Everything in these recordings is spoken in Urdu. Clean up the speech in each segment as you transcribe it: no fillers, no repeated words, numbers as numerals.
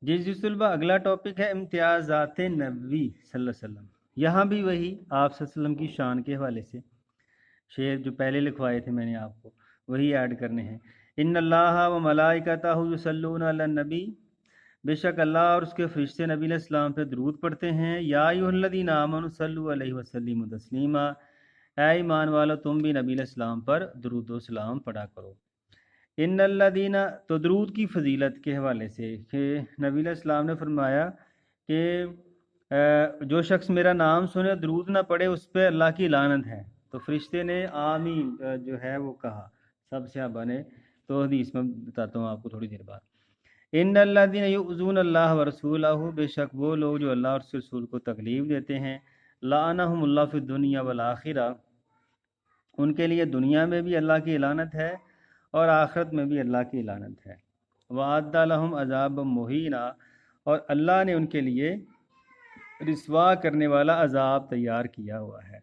جی طلبہ، اگلا ٹاپک ہے امتیازات نبوی صلی اللہ علیہ وسلم۔ یہاں بھی وہی آپ صلی اللہ علیہ وسلم کی شان کے حوالے سے شعر جو پہلے لکھوائے تھے میں نے آپ کو، وہی ایڈ کرنے ہیں۔ ان اللہ و ملائکتہ یصلون علی النبی، بے شک اللہ اور اس کے فرشتے نبی علیہ السلام پہ درود پڑھتے ہیں۔ یا ایھا الذین آمنوا صلوا علیہ وسلموا تسلیما، اے ایمان والو تم بھی نبی علیہ السلام پر درود و سلام پڑھا کرو۔ ان الذین، تو درود کی فضیلت کے حوالے سے کہ نبی علیہ السلام نے فرمایا کہ جو شخص میرا نام سنے درود نہ پڑھے اس پہ اللہ کی لعنت ہے۔ تو فرشتے نے آمین جو ہے وہ کہا، سب صحابہ نے، تو حدیث میں بتاتا ہوں آپ کو تھوڑی دیر بعد۔ ان الذین یؤذون اللہ ورسولہ، بے شک وہ لوگ جو اللہ اور اس کے رسول کو تکلیف دیتے ہیں، لعنہم اللہ فی الدنیا والآخرہ، ان کے لیے دنیا میں بھی اللہ کی لعنت ہے اور آخرت میں بھی اللہ کی لعنت ہے۔ وَأَعَدَّ لَهُمْ عَذَابًا مُهِينًا، اور اللہ نے ان کے لیے رسوا کرنے والا عذاب تیار کیا ہوا ہے۔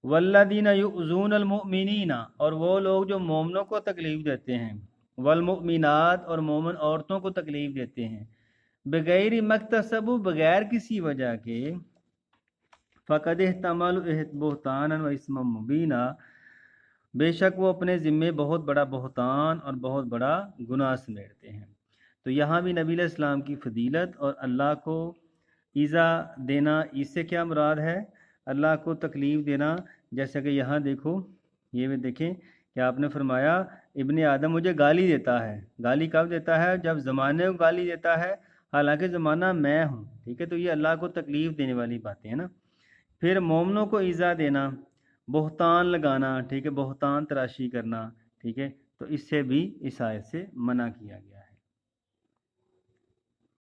وَالَّذِينَ يُؤْذُونَ الْمُؤْمِنِينَ، اور وہ لوگ جو مومنوں کو تکلیف دیتے ہیں، والمؤمنات، اور مومن عورتوں کو تکلیف دیتے ہیں، بغیر مکتسب، بغیر کسی وجہ کے، فقد احتملوا بہتانا و اسما مبینا، بے شک وہ اپنے ذمے بہت بڑا بہتان اور بہت بڑا گناہ سمیٹتے ہیں۔ تو یہاں بھی نبی علیہ السلام کی فضیلت اور اللہ کو ایذا دینا، اس سے کیا مراد ہے؟ اللہ کو تکلیف دینا، جیسا کہ یہاں دیکھو، یہ بھی دیکھیں کہ آپ نے فرمایا ابن آدم مجھے گالی دیتا ہے۔ گالی کب دیتا ہے؟ جب زمانے کو گالی دیتا ہے، حالانکہ زمانہ میں ہوں، ٹھیک ہے؟ تو یہ اللہ کو تکلیف دینے والی باتیں ہیں نا۔ پھر مومنوں کو ایذا دینا، بہتان لگانا، ٹھیک ہے، بہتان تراشی کرنا، ٹھیک ہے، تو اس سے بھی اس آیت سے منع کیا گیا ہے۔